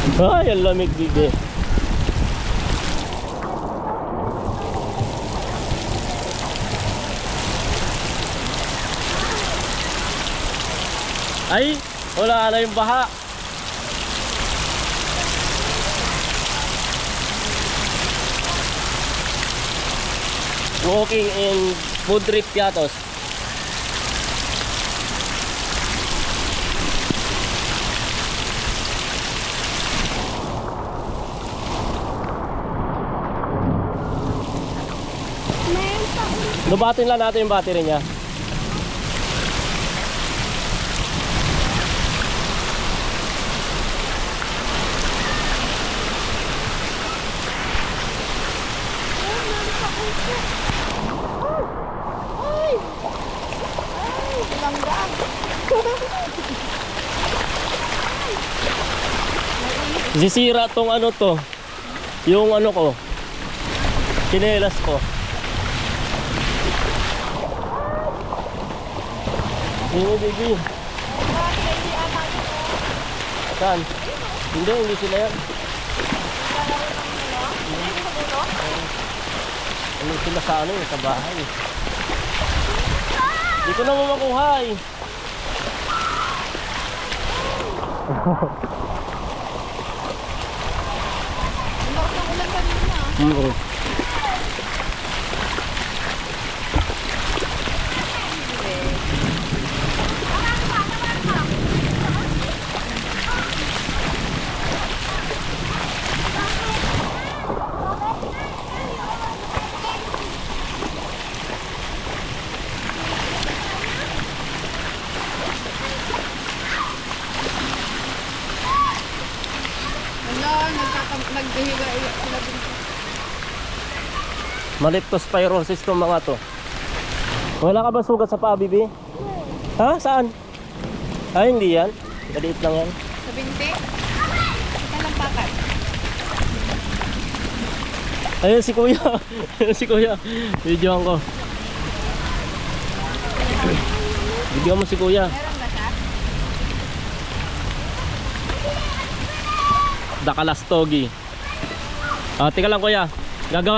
Ay, ang lamig bibi. Ay, wala na yung baha. Walking in food trip Piatos. Lubatin lang natin yung battery niya. Sisira tong ano to. Yung ano ko. Kinelas ko. Ini baby. Saan? Hindi sila yan. Ano sila sa ano sa bahay. Hindi ko na makuha eh. Naghihiwa-iwa sila din. Maleptospirosis tong mga to. Wala ka ba sugat sa paa, bibi? Ha? Saan? Ay, hindi yan. Kaliit lang yan. Sa binti? Ika lang pakat. Ayun si kuya. Si kuya. Videoan ko. Videoan mo si kuya. Meron ba siya? Dakalastogi. Tika lang kuya. Gagawa